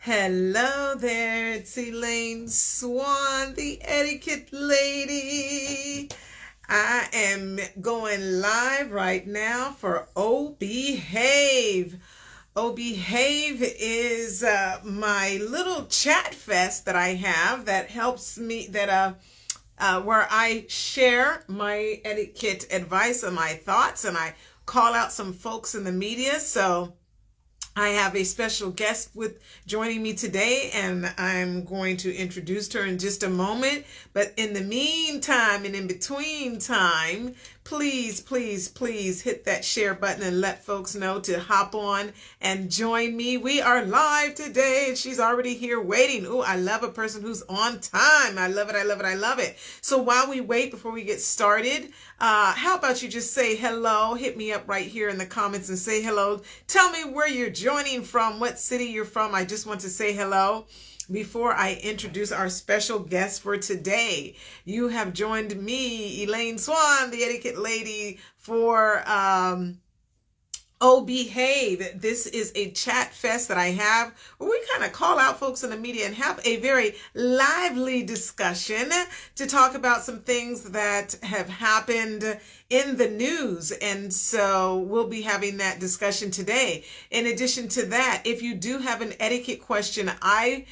Hello there, it's Elaine Swann, the etiquette lady. I am going live right now for Oh Behave. Oh Behave is my little chat fest that I have that helps me, where I share my etiquette advice and my thoughts, and I call out some folks in the media. So I have a special guest with joining me today, and I'm going to introduce her in just a moment. But in the meantime and in between time, please hit that share button and let folks know to hop on and join me. We are live today, and she's already here waiting. Oh, I love a person who's on time. I love it. I love it. I love it. So while we wait before we get started, how about you just say hello? Hit me up right here in the comments and say hello. Tell me where you're joining from, what city you're from. I just want to say hello before I introduce our special guest for today. You have joined me, Elaine Swann, the etiquette lady, for Oh Behave. This is a chat fest that I have where we kind of call out folks in the media and have a very lively discussion to talk about some things that have happened in the news. And so we'll be having that discussion today. In addition to that, if you do have an etiquette question, I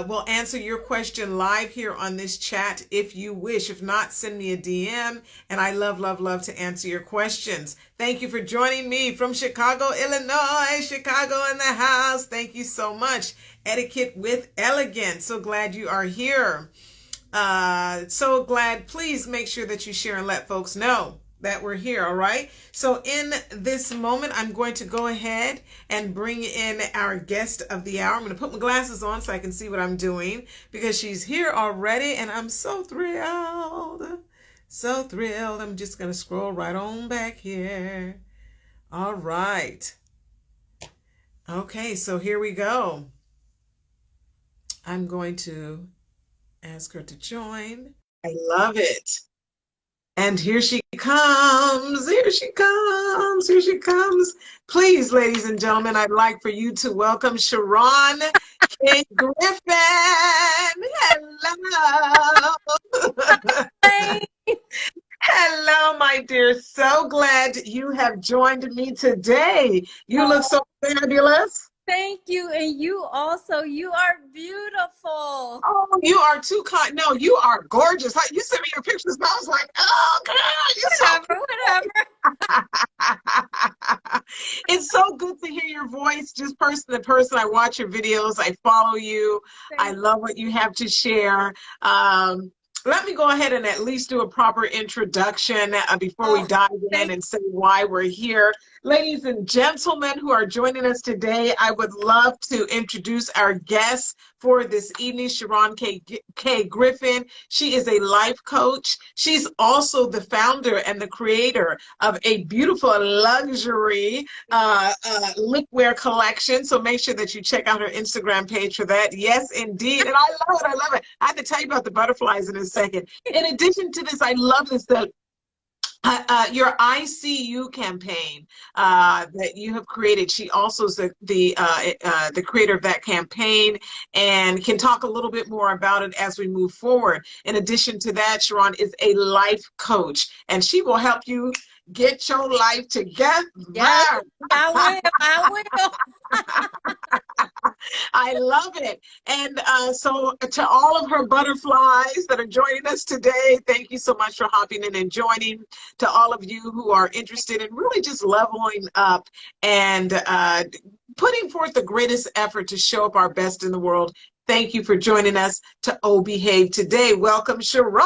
will answer your question live here on this chat if you wish. If not, send me a DM, and I love to answer your questions. Thank you for joining me from Chicago, Illinois. Chicago in the house. Thank you so much. Etiquette with Elegance. So glad you are here. So glad. Please make sure that you share and let folks know that we're here. All right. So in this moment, I'm going to go ahead and bring in our guest of the hour. I'm going to put my glasses on so I can see what I'm doing, because she's here already, and I'm so thrilled. So thrilled. I'm just going to scroll right on back here. All right. Okay. So here we go. I'm going to ask her to join. I love it. And here she comes, here she comes, here she comes. Please, ladies and gentlemen, I'd like for you to welcome Cheron K. Griffin. Hello. Hey. Hello, my dear. So glad you have joined me today. You look so fabulous. Thank you. And you also, you are beautiful. Oh, you are too kind. No, you are gorgeous. You sent me your pictures, and I was like, oh, girl, you're so Whatever. It's so good to hear your voice, just person to person. I watch your videos. I follow you. I love what you have to share. Let me go ahead and at least do a proper introduction before we dive in and say why we're here. Ladies and gentlemen who are joining us today, I would love to introduce our guest for this evening, Sharon K. Griffin. She is a life coach. She's also the founder and the creator of a beautiful luxury liftwear collection. So make sure that you check out her Instagram page for that. Yes, indeed. And I love it. I love it. I have to tell you about the butterflies in a second. In addition to this, I love this, that your ICU campaign that you have created. She also is the creator of that campaign, and can talk a little bit more about it as we move forward. In addition to that, Sharon is a life coach, and she will help you get your life together. Yes, I will. I love it. And so to all of her butterflies that are joining us today, thank you so much for hopping in and joining. To all of you who are interested in really just leveling up and putting forth the greatest effort to show up our best in the world, thank you for joining us to Oh Behave today. Welcome, Sharon.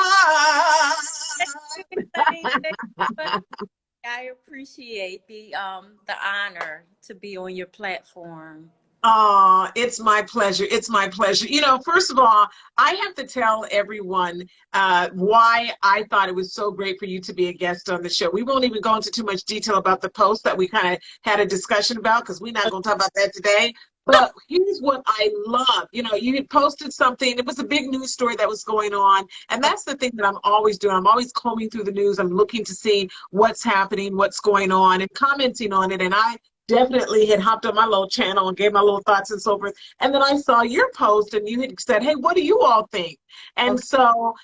I appreciate the honor to be on your platform. Oh, it's my pleasure. It's my pleasure. You know, first of all, I have to tell everyone why I thought it was so great for you to be a guest on the show. We won't even go into too much detail about the post that we kind of had a discussion about, because we're not going to talk about that today. But here's what I love. You know, you had posted something. It was a big news story that was going on. And that's the thing that I'm always doing. I'm always combing through the news. I'm looking to see what's happening, what's going on, and commenting on it. And I definitely had hopped on my little channel and gave my little thoughts and so forth. And then I saw your post and you had said, hey, what do you all think? And Okay. so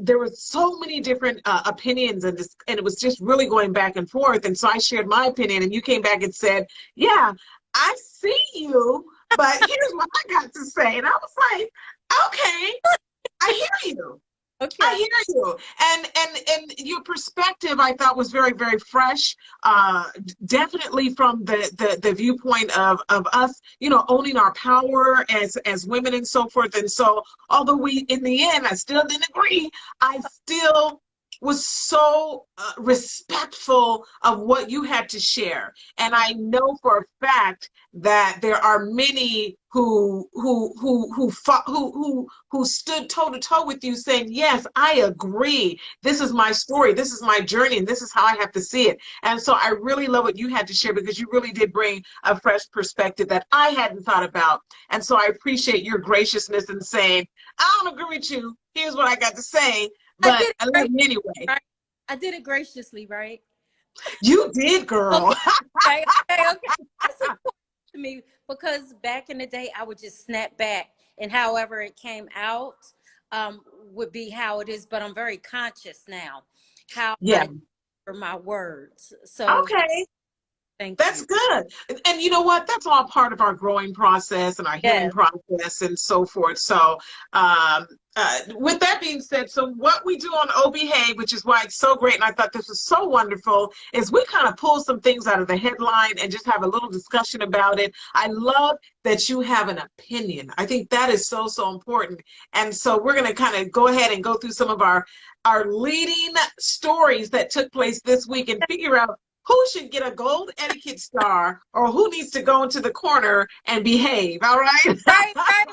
there were so many different opinions and it was just really going back and forth. And so I shared my opinion and you came back and said, yeah, I see you, but here's what I got to say. And I was like, okay, I hear you. I Okay. hear you, and your perspective I thought was very very fresh. Definitely from the viewpoint of us, owning our power as women and so forth. And so, although we in the end I still didn't agree, I still was so respectful of what you had to share. And I know for a fact that there are many who stood toe to toe with you saying, yes, I agree, this is my story, this is my journey, and this is how I have to see it. And so I really love what you had to share because you really did bring a fresh perspective that I hadn't thought about. And so I appreciate your graciousness in saying, I don't agree with you, here's what I got to say, I but did it I love you graciously, anyway. right? I did it graciously, right? You did, girl. Okay. Okay. Okay. Okay. That's important to me because back in the day, I would just snap back, and however it came out would be how it is. But I'm very conscious now how Yeah. I for my words. So Okay. thank That's you. good. And you know what? That's all part of our growing process and our healing Yes. process and so forth. So, with that being said, so what we do on O Behave, which is why it's so great, and I thought this was so wonderful, is we kind of pull some things out of the headline and just have a little discussion about it. I love that you have an opinion. I think that is so, so important. And so we're going to kind of go ahead and go through some of our leading stories that took place this week and figure out who should get a gold etiquette star or who needs to go into the corner and behave. All right. Right. Right. Right.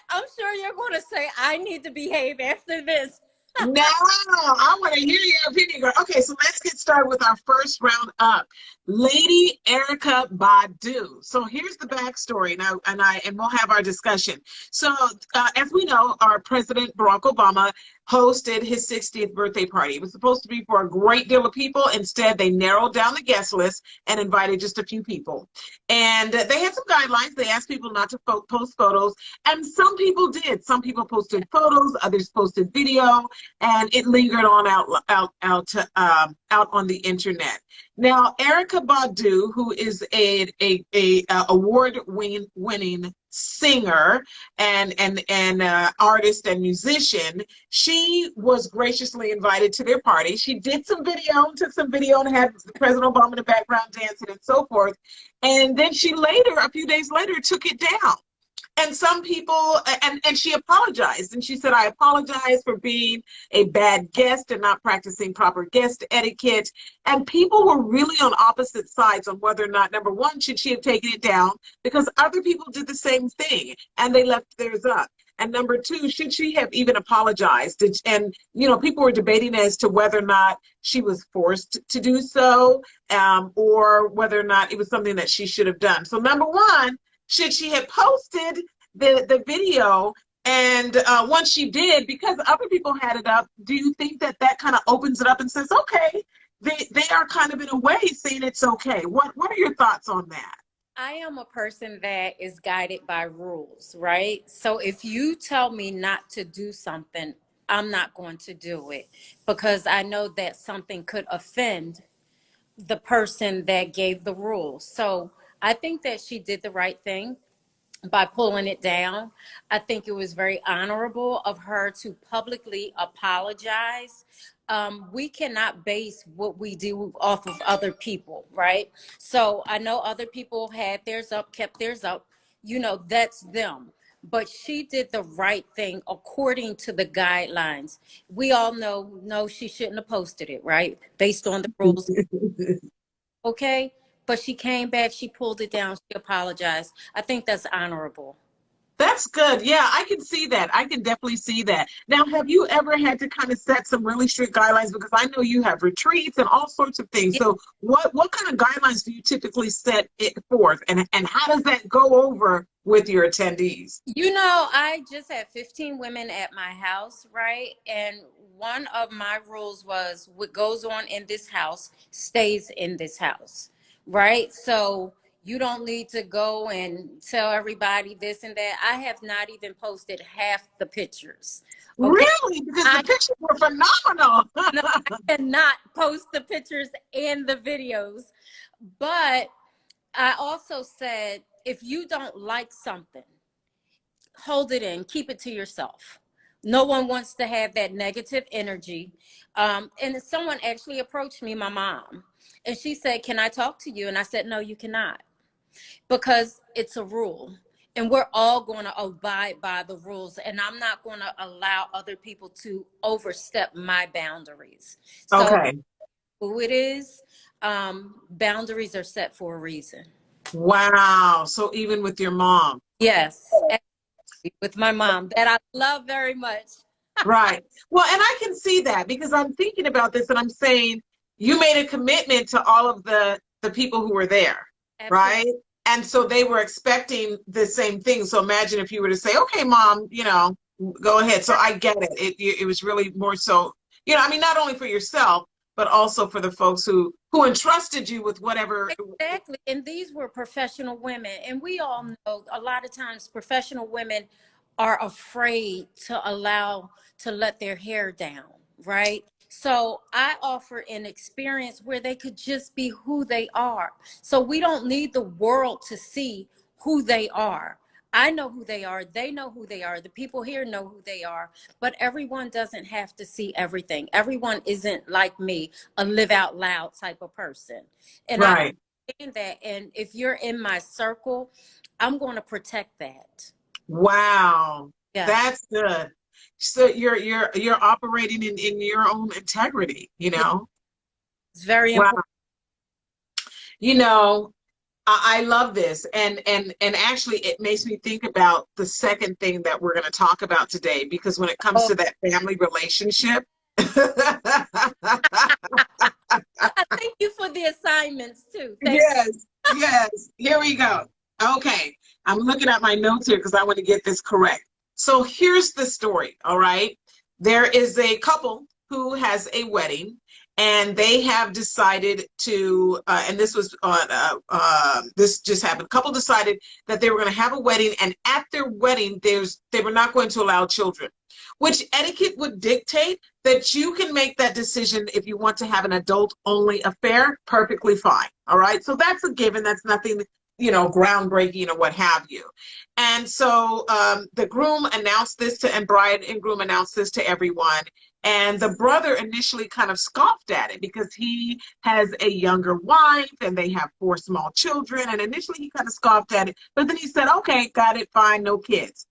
I'm sure you're going to say I need to behave after this. No, I want to hear your opinion, girl. Okay, so let's get started with our first round up. Lady Erykahbadu. So here's the backstory, and we'll have our discussion. So, as we know, our President Barack Obama hosted his 60th birthday party. It was supposed to be for a great deal of people. Instead, they narrowed down the guest list and invited just a few people. And they had some guidelines. They asked people not to post photos, and some people did. Some people posted photos, others posted video, and it lingered on out on the internet. Now, Erykahbadu, who is a award winning singer and artist and musician, she was graciously invited to their party. She did some video, took some video, and had President Obama in the background dancing and so forth. And then she later, a few days later, took it down. And some people, and she apologized, and she said, I apologize for being a bad guest and not practicing proper guest etiquette. And people were really on opposite sides on whether or not, number one, should she have taken it down, because other people did the same thing and they left theirs up. And number two, should she have even apologized? And, people were debating as to whether or not she was forced to do so, or whether or not it was something that she should have done. So number one, should she have posted the video? And once she did, because other people had it up, do you think that kind of opens it up and says, okay, they are kind of in a way saying it's okay? What are your thoughts on that? I am a person that is guided by rules, right? So if you tell me not to do something, I'm not going to do it because I know that something could offend the person that gave the rules. So I think that she did the right thing by pulling it down. I think it was very honorable of her to publicly apologize. We cannot base what we do off of other people, right? So I know other people had theirs up, kept theirs up. That's them. But she did the right thing according to the guidelines. We all know, no, she shouldn't have posted it, right? Based on the rules. Okay. But she came back, she pulled it down, she apologized. I think that's honorable. That's good. Yeah, I can see that. I can definitely see that. Now, have you ever had to kind of set some really strict guidelines? Because I know you have retreats and all sorts of things. Yeah. So what kind of guidelines do you typically set it forth? And how does that go over with your attendees? I just had 15 women at my house, right? And one of my rules was what goes on in this house stays in this house, right? So you don't need to go and tell everybody this and that. I have not even posted half the pictures. Okay. Really? Because the pictures were phenomenal. No, I cannot post the pictures and the videos. But I also said, if you don't like something, hold it in, keep it to yourself. No one wants to have that negative energy. And someone actually approached me, my mom, and she said, can I talk to you? And I said, no, you cannot, because it's a rule. And we're all going to abide by the rules. And I'm not going to allow other people to overstep my boundaries. So Okay. who it is, boundaries are set for a reason. Wow. So even with your mom. Yes, with my mom, that I love very much. Right. Well, and I can see that because I'm thinking about this and I'm saying you made a commitment to all of the people who were there, Absolutely. right? And so they were expecting the same thing. So imagine if you were to say, okay, mom, you know, go ahead. So I get it. It was really more so, you know, I mean, not only for yourself, but also for the folks who entrusted you with whatever. Exactly. And these were professional women. And we all know a lot of times professional women are afraid to let their hair down, right? So I offer an experience where they could just be who they are. So we don't need the world to see who they are. I know who they are. They know who they are. The people here know who they are. But everyone doesn't have to see everything. Everyone isn't like me, a live out loud type of person. And I Right. understand that. And if you're in my circle, I'm going to protect that. Wow. Yes. That's good. So you're operating in your own integrity, you Yeah, know? it's very Wow. important. You know, I love this. And actually it makes me think about the second thing that we're going to talk about today, because when it comes Oh, to that family relationship, thank you for the assignments too. Thank you. yes, yes. Here we go. Okay. I'm looking at my notes here because I want to get this correct. So here's the story. All right. There is a couple who has a wedding, and they have decided to, and this was this just happened. Couple decided that they were going to have a wedding, and at their wedding, they were not going to allow children, which etiquette would dictate that you can make that decision if you want to have an adult only affair, perfectly fine. All right. So that's a given. That's nothing, you know, groundbreaking or what have you. And so the groom announced this to, and bride and groom announced this to everyone. And the brother initially kind of scoffed at it because he has a younger wife and they have 4 small children. And initially he kind of scoffed at it, but then he said, okay, got it, fine, no kids.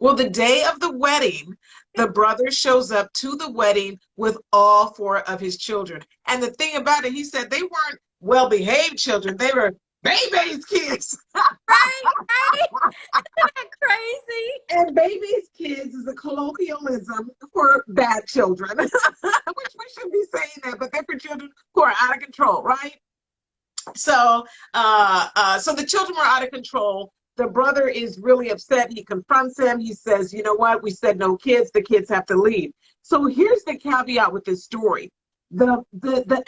Well, the day of the wedding, the brother shows up to the wedding with all 4 of his children. And the thing about it, he said they weren't well-behaved children. They were baby's kids. Right, right. Isn't that crazy? And baby's kids is a colloquialism for bad children, which we shouldn't be saying that, but they're for children who are out of control, right? So, so the children were out of control. The brother is really upset. He confronts him. He says, you know what? We said no kids. The kids have to leave. So here's the caveat with this story. The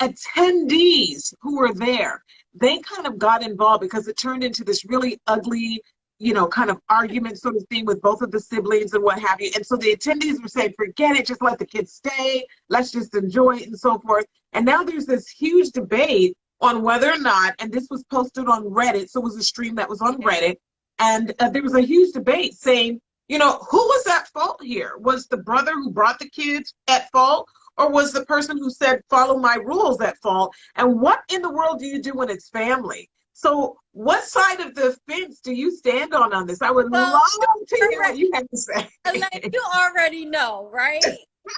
attendees who were there, they kind of got involved because it turned into this really ugly, you know, kind of argument sort of thing with both of the siblings and what have you. And so the attendees were saying, forget it, just let the kids stay. Let's just enjoy it and so forth. And now there's this huge debate on whether or not, and this was posted on Reddit, so it was a stream that was on Yeah. Reddit, and there was a huge debate saying, you know, who was at fault here? Was the brother who brought the kids at fault, or was the person who said, follow my rules at fault? And what in the world do you do when it's family? So what side of the fence do you stand on this? I would Well, love to hear what you have to say. Elaine, you already know, right?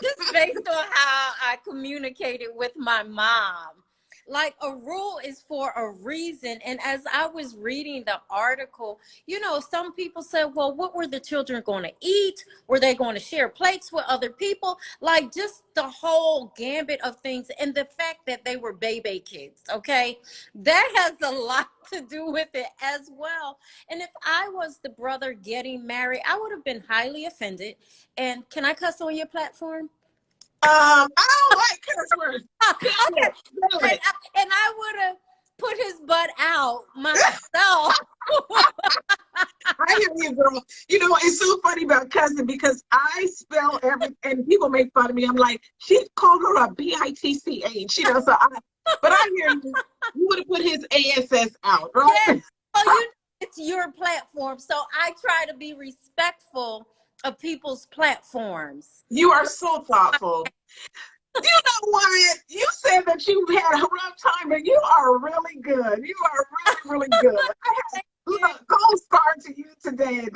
Just based on how I communicated with my mom. Like, a rule is for a reason. And as I was reading the article, you know, some people said, well, what were the children going to eat? Were they going to share plates with other people? Like, just the whole gambit of things. And the fact that they were baby kids, okay? That has a lot to do with it as well. And if I was the brother getting married, I would have been highly offended. And can I cuss on your platform? I don't like curse words. Okay. Really. And I would have put his butt out myself. I hear you, girl. You know, it's so funny about cousin because I spell everything, and people make fun of me. I'm like, she called her a bitch, you know. But I hear you. You would have put his ass out, right? Yeah. Well, you know, it's your platform, so I try to be respectful of people's platforms. You are so thoughtful. You know what? You said that you had a rough time, but you are really good. You are really, really good. I have gold star to you today.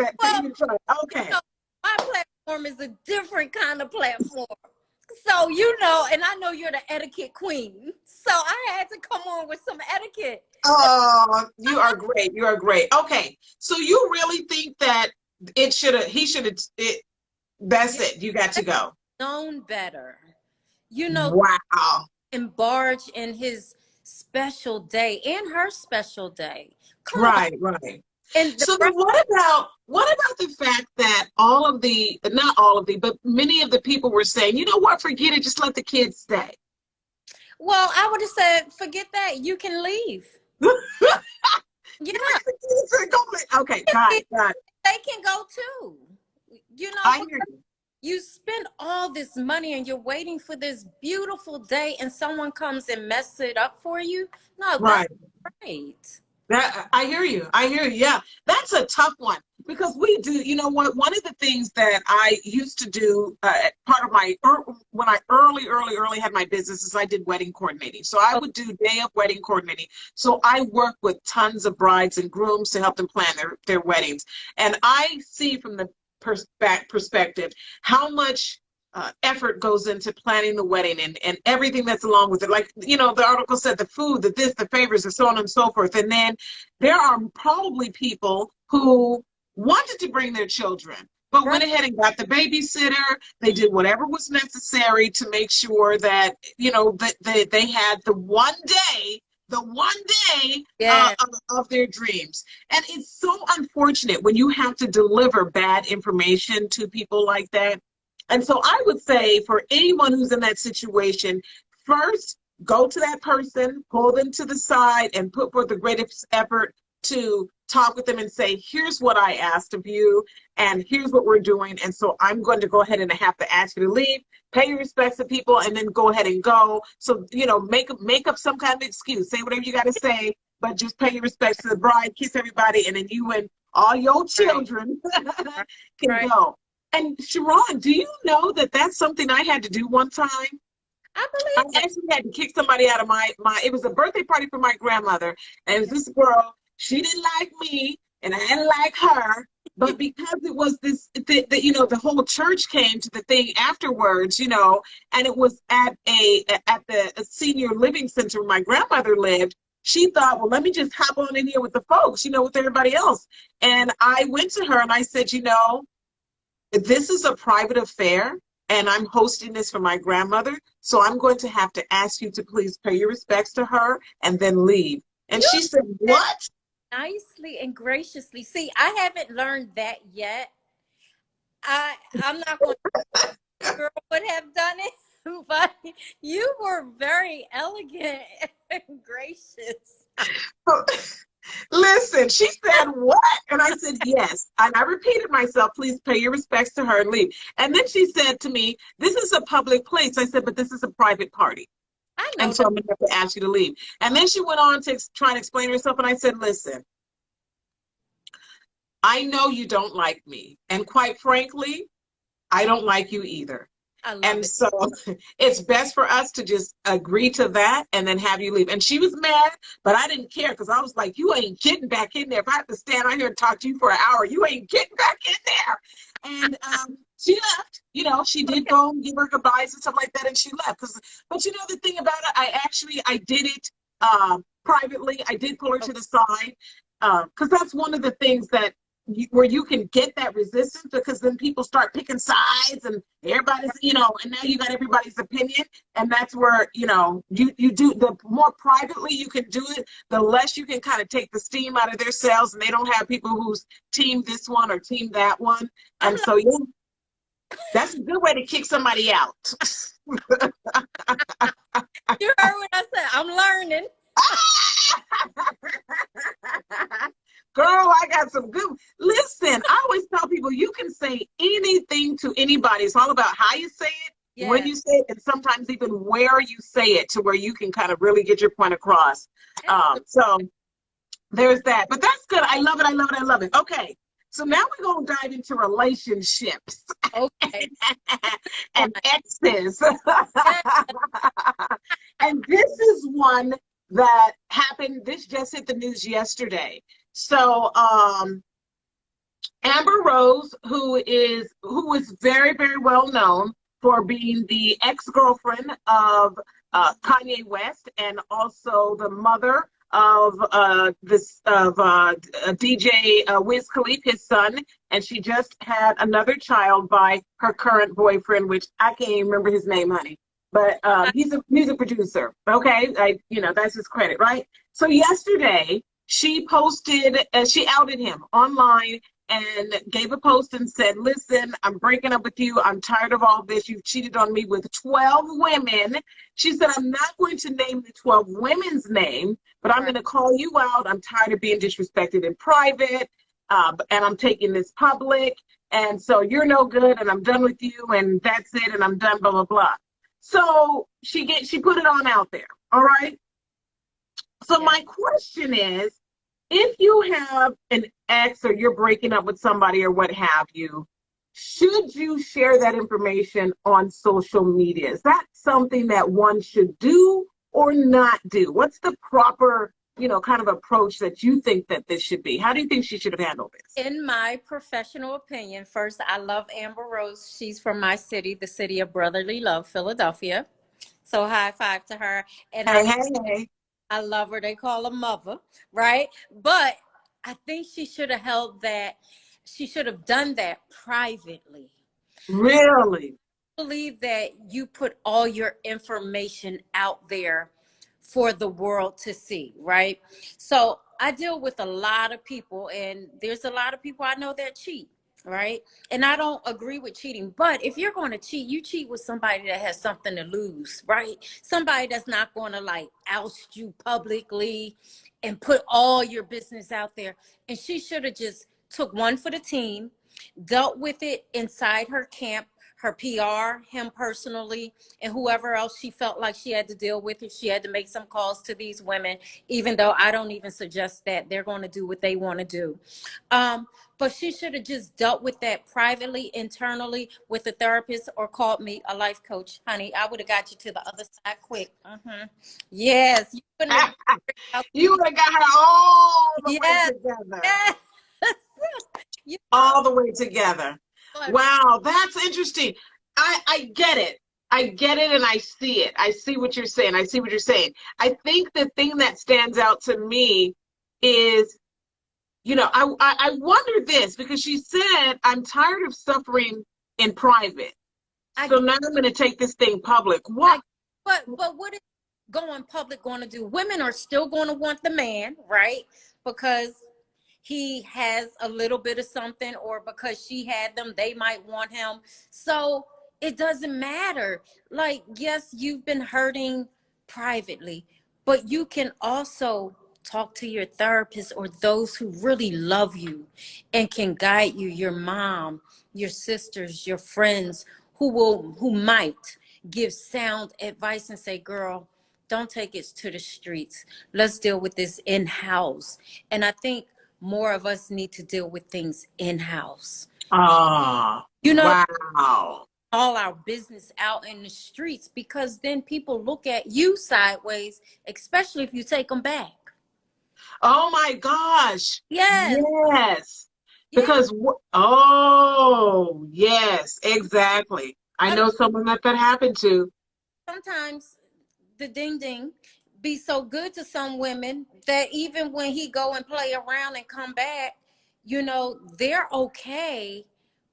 Okay. So my platform is a different kind of platform. So, you know, and I know you're the etiquette queen. So I had to come on with some etiquette. Oh, you are great. You are great. Okay. So you really think that that's it. You got to go. Known better. You know, wow. And barge in his special day and her special day. Come on. Right. And so then what about the fact that not all of the, but many of the people were saying, you know what, forget it, just let the kids stay. Well, I would have said, forget that, you can leave. Yeah. Okay, got it. They can go too. You know, I hear you. You spend all this money and you're waiting for this beautiful day and someone comes and messes it up for you. No, that's great. I hear you. Yeah, that's a tough one because we do, you know what, one of the things that I used to do, part of my, when I early had my business is I did wedding coordinating. So I would do day of wedding coordinating. So I work with tons of brides and grooms to help them plan their weddings. And I see from the perspective how much effort goes into planning the wedding and everything that's along with it. Like, you know, the article said the food, the favors, and so on and so forth. And then there are probably people who wanted to bring their children, but went ahead and got the babysitter. They did whatever was necessary to make sure that, you know, that they had the one day of their dreams. And it's so unfortunate when you have to deliver bad information to people like that. And so I would say for anyone who's in that situation, first, go to that person, pull them to the side, and put forth the greatest effort to talk with them and say, here's what I asked of you, and here's what we're doing. And so I'm going to go ahead and have to ask you to leave, pay your respects to people, and then go ahead and go. So, you know, make up some kind of excuse. Say whatever you got to say, but just pay your respects to the bride, kiss everybody, and then you and all your children can go. And Cheron, do you know that that's something I had to do one time? I believe I actually had to kick somebody out of my, it was a birthday party for my grandmother. And it was this girl, she didn't like me and I didn't like her. But because it was this, you know, the whole church came to the thing afterwards, you know, and it was at the senior living center where my grandmother lived. She thought, well, let me just hop on in here with the folks, you know, with everybody else. And I went to her and I said, you know, this is a private affair and I'm hosting this for my grandmother. So I'm going to have to ask you to please pay your respects to her and then leave. And she said, what? Nicely and graciously. See, I haven't learned that yet. I'm not going to girl would have done it, but you were very elegant and gracious. Listen, she said, what? And I said, yes. And I repeated myself, please pay your respects to her and leave. And then she said to me, this is a public place. I said, but this is a private party. I know. And so I'm going to have to ask you to leave. And then she went on to try and explain herself. And I said, listen, I know you don't like me. And quite frankly, I don't like you either. And so it's best for us to just agree to that and then have you leave. And she was mad, but I didn't care because I was like, you ain't getting back in there. If I have to stand out here and talk to you for an hour, you ain't getting back in there. And she left. You know, she did go and give her goodbyes and stuff like that, and she left. But you know, the thing about it, I did it privately. I did pull her to the side because that's one of the things that where you can get that resistance, because then people start picking sides and everybody's, you know, and now you got everybody's opinion. And that's where, you know, you do, the more privately you can do it, the less you can kind of take the steam out of their sails, and they don't have people who's team this one or team that one. And so, yeah, that's a good way to kick somebody out. You heard what I said. I'm learning. Girl, I got some good. Listen, I always tell people you can say anything to anybody. It's all about how you say it, when Yeah. you say it, and sometimes even where you say it to where you can kind of really get your point across. So there's that. But that's good. I love it. I love it. I love it. Okay. So now we're going to dive into relationships Okay. and exes. Yeah. And this is one that happened. This just hit the news yesterday. So, Amber Rose, who is very, very well known for being the ex-girlfriend of Kanye West and also the mother of DJ Wiz Khalifa, his son, and she just had another child by her current boyfriend, which I can't even remember his name, honey. But he's a music producer. Okay, that's his credit, right? So yesterday she posted, she outed him online and gave a post and said, listen, I'm breaking up with you. I'm tired of all this. You've cheated on me with 12 women. She said, I'm not going to name the 12 women's name, but I'm going to call you out. I'm tired of being disrespected in private, and I'm taking this public. And so you're no good, and I'm done with you, and that's it, and I'm done, blah, blah, blah. So she put it on out there. All right. So my question is, if you have an ex or you're breaking up with somebody or what have you, should you share that information on social media? Is that something that one should do or not do? What's the proper, kind of approach that you think that this should be? How do you think she should have handled this? In my professional opinion, first, I love Amber Rose. She's from my city, the city of brotherly love, Philadelphia. So high five to her. And Hey. I love her. They call her mother, right? But I think she should have done that privately. Really? I believe that you put all your information out there for the world to see, right? So I deal with a lot of people, and there's a lot of people I know that cheat, right? And I don't agree with cheating, but if you're going to cheat, you cheat with somebody that has something to lose, right? Somebody that's not going to like oust you publicly and put all your business out there. And she should have just took one for the team, dealt with it inside her camp, her PR, him personally, and whoever else she felt like she had to deal with. If she had to make some calls to these women, even though I don't even suggest that, they're going to do what they want to do. But she should have just dealt with that privately, internally, with a therapist, or called me, a life coach. Honey, I would have got you to the other side quick. Yes. You would have got her all the yes. way together. Yes. All the way together. Wow, that's interesting. I get it. I get it and I see it. I see what you're saying. I see what you're saying. I think the thing that stands out to me is, I wonder this, because she said, I'm tired of suffering in private. So now I'm going to take this thing public. What? But what is going public going to do? Women are still going to want the man, right? Because he has a little bit of something, or because she had them, they might want him. So it doesn't matter. Like, yes, you've been hurting privately, but you can also talk to your therapist or those who really love you and can guide you, your mom, your sisters, your friends, who might give sound advice and say, girl, don't take it to the streets. Let's deal with this in-house. And I think more of us need to deal with things in-house. Wow. All our business out in the streets, because then people look at you sideways, especially if you take them back. Oh my gosh. Yes. Yes. Because, yes, exactly. I know someone that happened to. Sometimes the ding ding be so good to some women that even when he go and play around and come back, they're okay.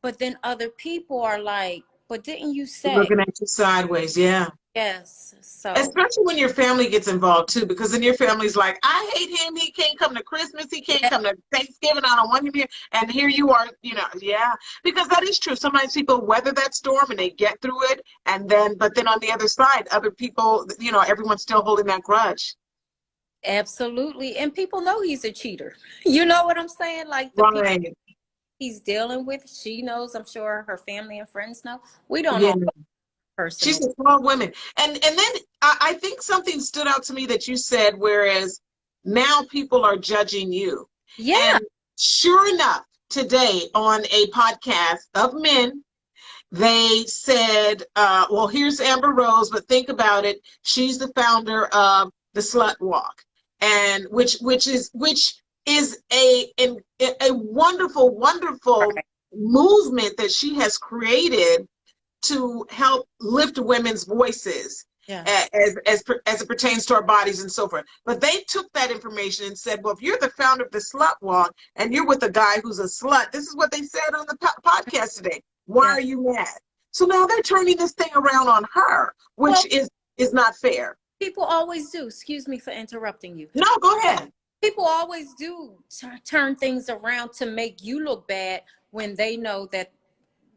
But then other people are like, but didn't you say? Looking at you sideways, yeah. Yes. So especially when your family gets involved too, because then your family's like, I hate him. He can't come to Christmas. He can't come to Thanksgiving. I don't want him here. And here you are, yeah. Because that is true. Sometimes people weather that storm and they get through it. But then on the other side, other people, everyone's still holding that grudge. Absolutely. And people know he's a cheater. You know what I'm saying? Like the people Right. he's dealing with, she knows, I'm sure her family and friends know. We don't Yeah. know the person She's is. a small woman. And then I think something stood out to me that you said, whereas now people are judging you. Yeah. And sure enough, today on a podcast of men, they said, well, here's Amber Rose, but think about it. She's the founder of the Slut Walk, and which is a wonderful, wonderful Right. movement that she has created to help lift women's voices Yes. as it pertains to our bodies and so forth. But they took that information and said, well, if you're the founder of the Slut Walk and you're with a guy who's a slut, this is what they said on the podcast today. Why Yeah. are you mad? So now they're turning this thing around on her, which Well, is not fair. people always do. Excuse me for interrupting you. No, go ahead. People always do turn things around to make you look bad when they know that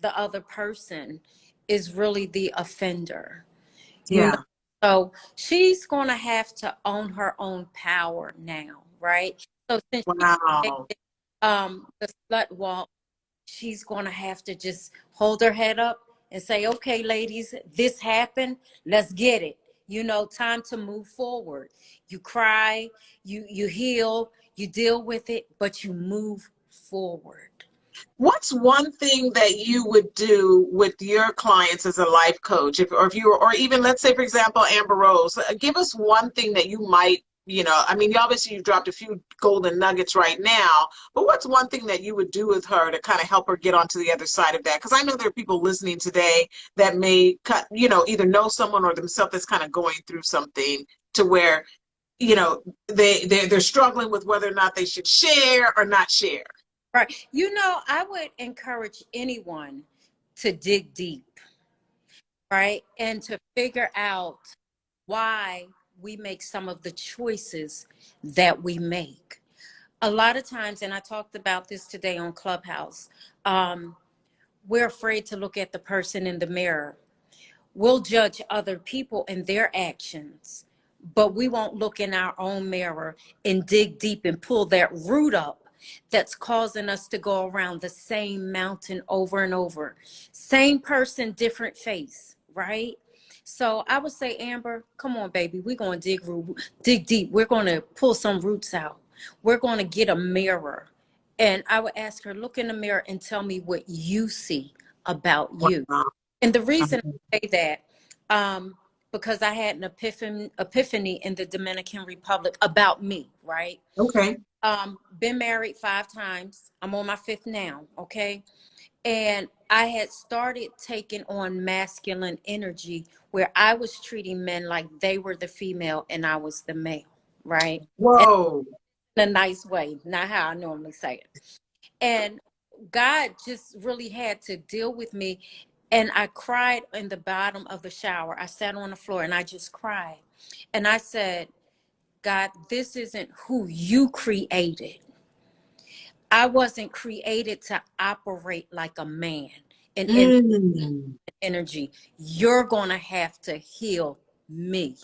the other person is really the offender. You know, Yeah. so she's going to have to own her own power now, right? So since she Wow. created, the slut walk, she's going to have to just hold her head up and say, okay, ladies, this happened. Let's get it. You know, time to move forward. You cry, you heal, you deal with it, but you move forward. What's one thing that you would do with your clients as a life coach, if you were, or even let's say, for example, Amber Rose, give us one thing that you might, I mean, obviously you've dropped a few golden nuggets right now, but what's one thing that you would do with her to kind of help her get onto the other side of that? Because I know there are people listening today that may either know someone or themselves that's kind of going through something to where, they're struggling with whether or not they should share or not share. Right. You know, I would encourage anyone to dig deep, right? And to figure out why we make some of the choices that we make. A lot of times, and I talked about this today on Clubhouse, we're afraid to look at the person in the mirror. We'll judge other people and their actions, but we won't look in our own mirror and dig deep and pull that root up that's causing us to go around the same mountain over and over. Same person, different face, right? So I would say, Amber, come on, baby. We're going to dig deep. We're going to pull some roots out. We're going to get a mirror. And I would ask her, look in the mirror and tell me what you see about you. Wow. And the reason I say that, because I had an epiphany in the Dominican Republic about me, right? Okay. Been married 5 times. I'm on my 5th now, okay? And I had started taking on masculine energy where I was treating men like they were the female and I was the male, right? And Whoa. in a nice way, not how I normally say it. And God just really had to deal with me. And I cried in the bottom of the shower. I sat on the floor and I just cried. And I said, God, this isn't who you created. I wasn't created to operate like a man in Mm. energy. You're going to have to heal me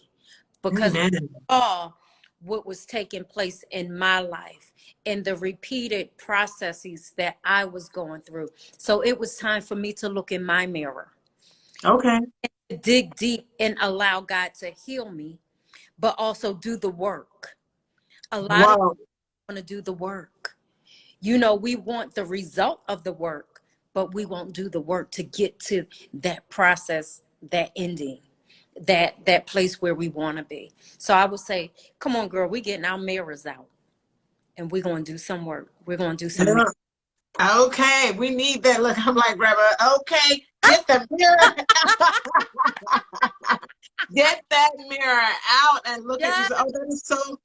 because Amen. all what was taking place in my life and the repeated processes that I was going through. So it was time for me to look in my mirror, Okay. dig deep and allow God to heal me, but also do the work. A lot of Wow. people want to do the work. You know, we want the result of the work, but we won't do the work to get to that process, that ending, that place where we want to be. So I would say, come on, girl, we getting our mirrors out and we're going to do some work. We're going to do some. Yeah. Okay. We need that. Look, I'm like, Grandma, okay, get the mirror. Get that mirror out and look at Yeah. yourself. Oh,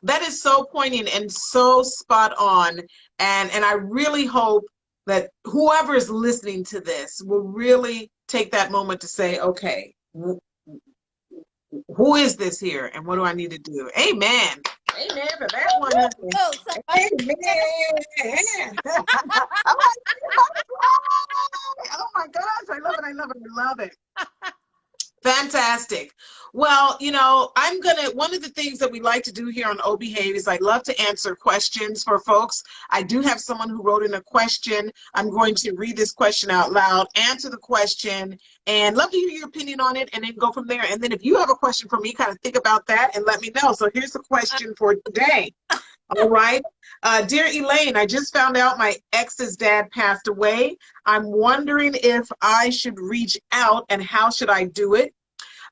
that is so poignant and so spot on. And I really hope that whoever is listening to this will really take that moment to say, okay, who is this here and what do I need to do? Amen. Amen for that one. Oh, Amen. I'm like, oh my gosh, I love it. I love it. I love it. Fantastic. Well, Well, one of the things that we like to do here on O Behave is I love to answer questions for folks. I do have someone who wrote in a question. I'm going to read this question out loud, answer the question, and love to hear your opinion on it, and then go from there. And then if you have a question for me, kind of think about that and let me know. So here's the question for today. All right. Dear Elaine, I just found out my ex's dad passed away. I'm wondering if I should reach out and how should I do it?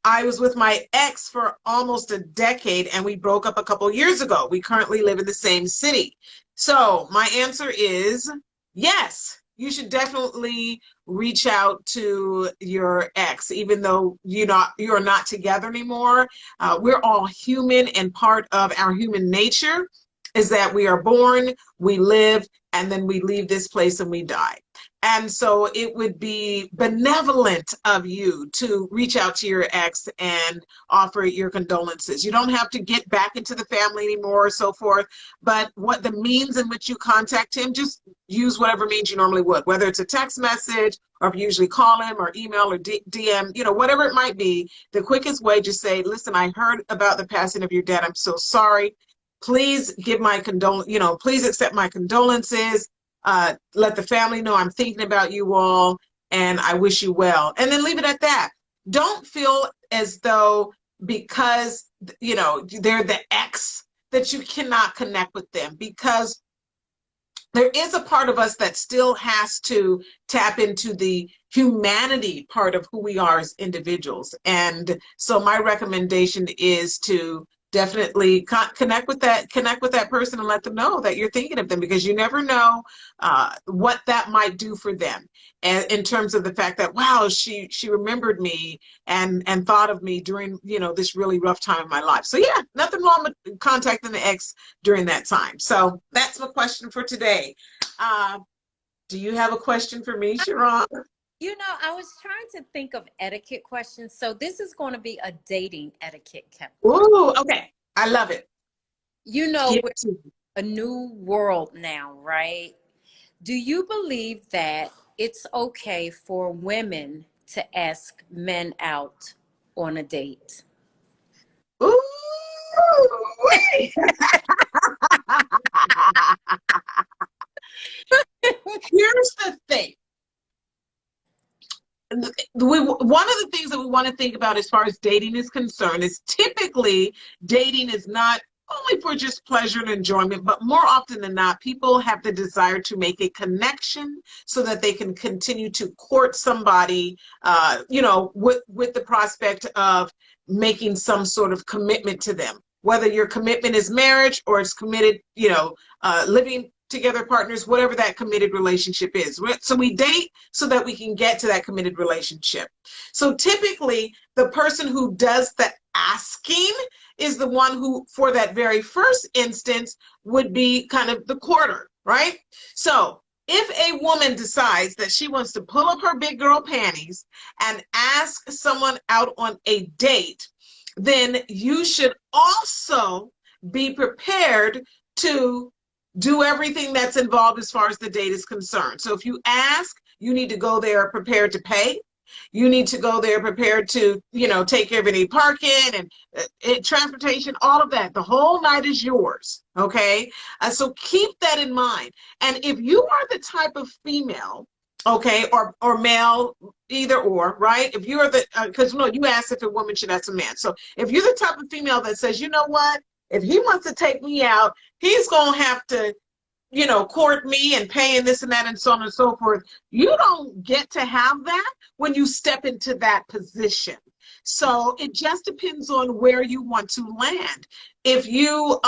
I was with my ex for almost a decade and we broke up a couple years ago. We currently live in the same city. So my answer is yes, you should definitely reach out to your ex, even though you're not together anymore. We're all human, and part of our human nature is that we are born, we live, and then we leave this place and we die. And so it would be benevolent of you to reach out to your ex and offer your condolences. You don't have to get back into the family anymore or so forth, but what the means in which you contact him, just use whatever means you normally would, whether it's a text message or if you usually call him or email or DM, whatever it might be. The quickest way, just say, listen, I heard about the passing of your dad. I'm so sorry. Please give my please accept my condolences. Let the family know I'm thinking about you all and I wish you well. And then leave it at that. Don't feel as though because, they're the ex that you cannot connect with them, because there is a part of us that still has to tap into the humanity part of who we are as individuals. And so my recommendation is to definitely connect with that person and let them know that you're thinking of them, because you never know what that might do for them, and in terms of the fact that, wow, she remembered me and thought of me during this really rough time in my life. So yeah, nothing wrong with contacting the ex during that time. So that's my question for today. Do you have a question for me, Sharon? I was trying to think of etiquette questions. So this is going to be a dating etiquette question. Ooh, okay. I love it. We're a new world now, right? Do you believe that it's okay for women to ask men out on a date? Ooh, wait. Here's the thing. One of the things that we want to think about as far as dating is concerned is typically dating is not only for just pleasure and enjoyment, but more often than not, people have the desire to make a connection so that they can continue to court somebody, with the prospect of making some sort of commitment to them. Whether your commitment is marriage or it's committed, living together partners, whatever that committed relationship is. So we date so that we can get to that committed relationship. So typically the person who does the asking is the one who, for that very first instance, would be kind of the courter, right? So if a woman decides that she wants to pull up her big girl panties and ask someone out on a date, then you should also be prepared to do everything that's involved as far as the date is concerned. So if you ask, you need to go there prepared to pay. You need to go there prepared to, take care of any parking and transportation, all of that. The whole night is yours, okay? So keep that in mind. And if you are the type of female, okay, or male, either or, right? If you're because you asked if a woman should ask a man. So if you're the type of female that says, you know what, if he wants to take me out, he's going to have to, court me and pay and this and that and so on and so forth. You don't get to have that when you step into that position. So it just depends on where you want to land. If you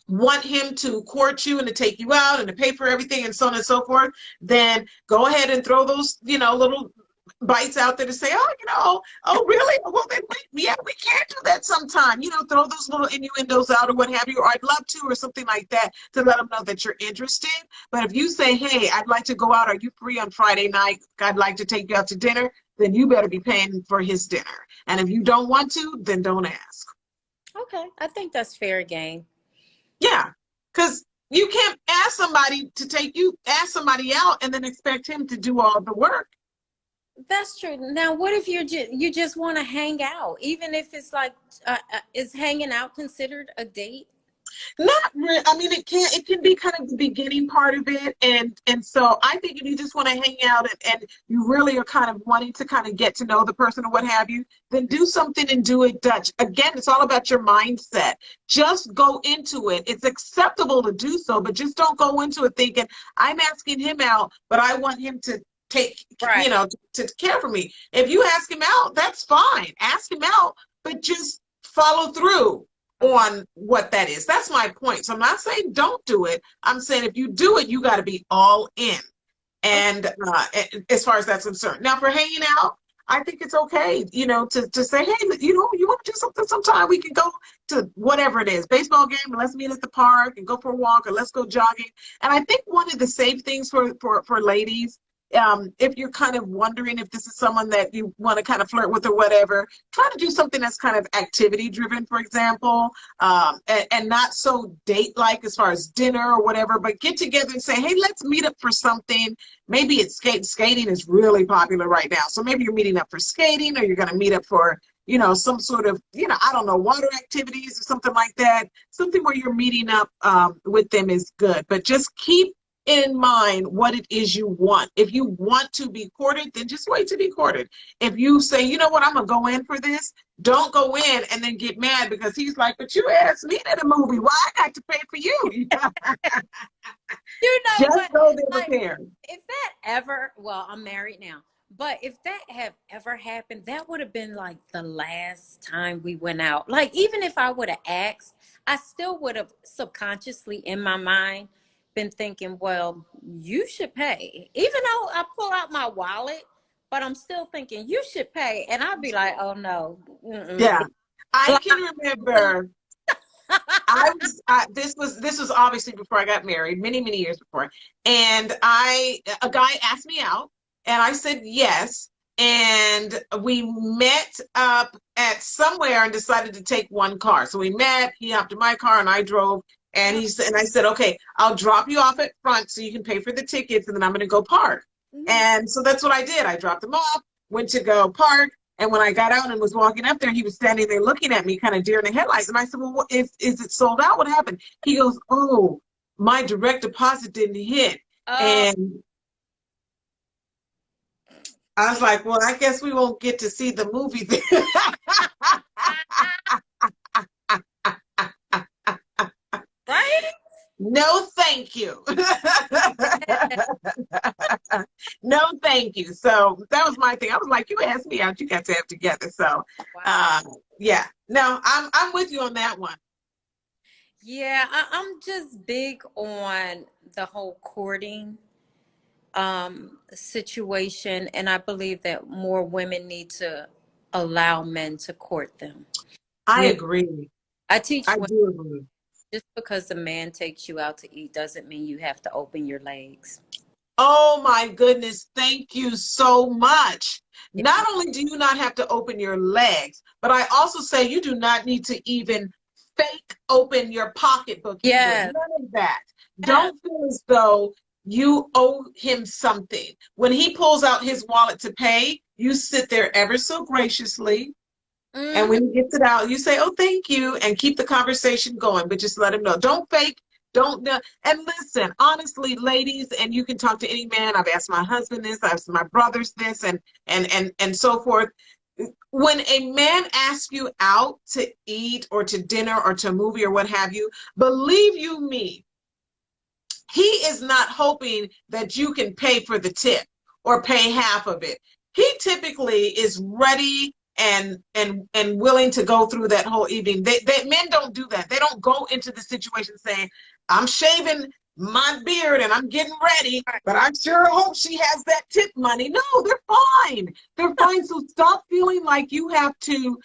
want him to court you and to take you out and to pay for everything and so on and so forth, then go ahead and throw those, little bites out there to say, oh, really? Well, then we can do that sometime. Throw those little innuendos out or what have you, or I'd love to, or something like that, to let them know that you're interested. But if you say, hey, I'd like to go out, are you free on Friday night? I'd like to take you out to dinner, then you better be paying for his dinner. And if you don't want to, then don't ask. Okay, I think that's fair game. Yeah, because you can't ask somebody out and then expect him to do all the work. That's true. Now, what if you just want to hang out, even if it's like, is hanging out considered a date? Not really. I mean, it can be kind of the beginning part of it, and so I think if you just want to hang out and you really are kind of wanting to kind of get to know the person or what have you, then do something and do it Dutch. Again, it's all about your mindset. Just go into it. It's acceptable to do so, but just don't go into it thinking I'm asking him out, but I want him to take, Right. to care for me. If you ask him out, that's fine. Ask him out, but just follow through Okay. on what that is. That's my point. So I'm not saying don't do it. I'm saying if you do it, you got to be all in. Okay. And as far as that's concerned, now for hanging out, I think it's okay, to say, hey, you want to do something sometime? We can go to whatever it is, baseball game, and let's meet at the park and go for a walk, or let's go jogging. And I think one of the safe things for ladies, if you're kind of wondering if this is someone that you want to kind of flirt with or whatever, try to do something that's kind of activity driven, for example, and not so date like as far as dinner or whatever, but get together and say, hey, let's meet up for something. Maybe it's skating. Skating is really popular right now. So maybe you're meeting up for skating, or you're going to meet up for, some sort of, I don't know, water activities or something like that. Something where you're meeting up with them is good. But just keep in mind what it is you want. If you want to be courted, then just wait to be courted. If you say, you know what, I'm gonna go in for this, don't go in and then get mad because he's like, but you asked me in a movie, why I got to pay for you? You know Just what? go there Like, prepared. if that ever, well, I'm married now, but if that have ever happened, that would have been like the last time we went out. Like, even if I would have asked, I still would have subconsciously in my mind been thinking, well, you should pay. Even though I pull out my wallet, but I'm still thinking you should pay. And I'd be like, oh no. Mm-mm. Yeah. I Like, can remember this was obviously before I got married, many, many years before. And a guy asked me out and I said yes. And we met up at somewhere and decided to take one car. So we met, he hopped in my car and I drove. And he said, and I said, okay, I'll drop you off at front so you can pay for the tickets and then I'm going to go park. And so that's what I did. I dropped him off, went to go park. And when I got out and was walking up there, he was standing there looking at me, kind of deer in the headlights. And I said, well, is it sold out? What happened? He goes, oh, my direct deposit didn't hit. oh, And I was like, well, I guess we won't get to see the movie then. right? No, thank you. No, thank you. So that was my thing. I was like, you asked me out, you got to have together. So, Wow. yeah, no, I'm with you on that one. Yeah, I'm just big on the whole courting situation, and I believe that more women need to allow men to court them. I You know, agree. I teach I women do agree. just because a man takes you out to eat doesn't mean you have to open your legs. Oh my goodness, thank you so much. Yeah. Not only do you not have to open your legs, but I also say you do not need to even fake open your pocketbook either. Yes. None of that. Yes. Don't feel as though you owe him something. When he pulls out his wallet to pay, you sit there ever so graciously. And Mhm. when he gets it out, you say, oh, thank you, and keep the conversation going, but just let him know. Don't fake, don't. And listen, honestly, ladies, and you can talk to any man. I've asked my husband this, I've asked my brothers this, and so forth. When a man asks you out to eat or to dinner or to a movie or what have you, believe you me, he is not hoping that you can pay for the tip or pay half of it. He typically is ready and willing to go through that whole evening. Men don't do that. They don't go into the situation saying, I'm shaving my beard and I'm getting ready, but I sure hope she has that tip money. No, they're fine. They're fine. So stop feeling like you have to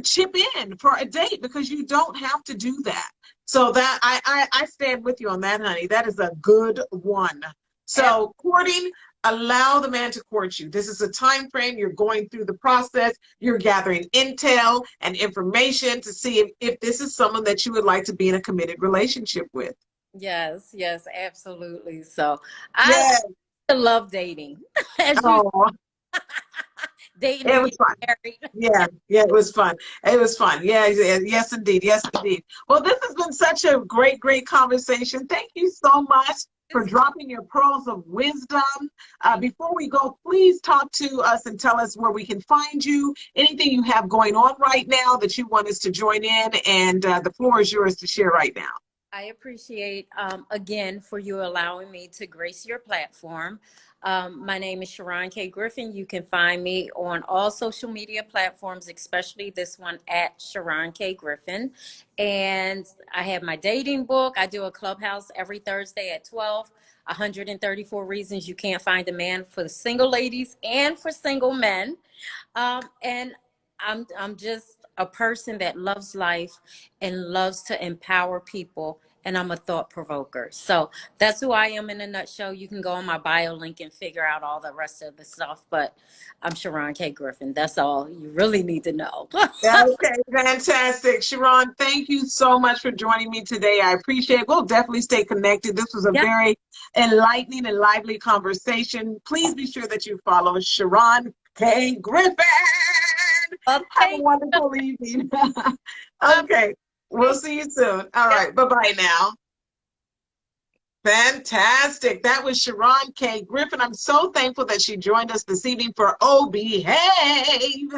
chip in for a date, because you don't have to do that. So that I stand with you on that, honey. That is a good one. Ab- So courting, allow the man to court you. This is a time frame. You're going through the process. You're gathering intel and information to see if this is someone that you would like to be in a committed relationship with. yes, yes, absolutely. So I Yes. I love dating. As you Oh, dating it and was getting fun. married. Yeah, it was fun. It was fun. Yes, indeed. Yes, indeed. Well, this has been such a great conversation. Thank you so much for dropping your pearls of wisdom. Before we go, please talk to us and tell us where we can find you, anything you have going on right now that you want us to join in, and the floor is yours to share right now. I appreciate, again, for you allowing me to grace your platform. My name is Sharon Kay Griffin. You can find me on all social media platforms, especially this one at Sharon Kay Griffin. And I have my dating book. I do a clubhouse every Thursday at 12. 134 reasons you can't find a man, for the single ladies and for single men. And I'm just a person that loves life and loves to empower people, and I'm a thought provoker. So that's who I am in a nutshell. You can go on my bio link and figure out all the rest of the stuff, but I'm Sharon K. Griffin. That's all you really need to know. Okay, fantastic. Sharon, thank you so much for joining me today. I appreciate it. We'll definitely stay connected. This was a Yeah. very enlightening and lively conversation. Please be sure that you follow Sharon K. Griffin. Well, Have a thank wonderful evening. you. Okay, we'll see you soon. All right, bye-bye now. Fantastic. That was Cheron K. Griffin. I'm so thankful that she joined us this evening for Oh Behave.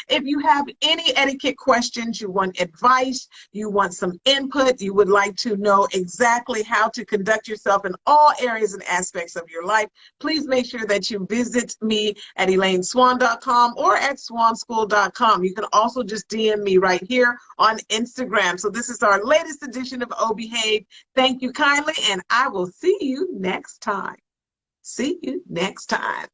If you have any etiquette questions, you want advice, you want some input, you would like to know exactly how to conduct yourself in all areas and aspects of your life, please make sure that you visit me at elaineswann.com or at swanschool.com. You can also just DM me right here on Instagram. So this is our latest edition of Oh Behave. Thank you kindly, and I will see you next time. See you next time.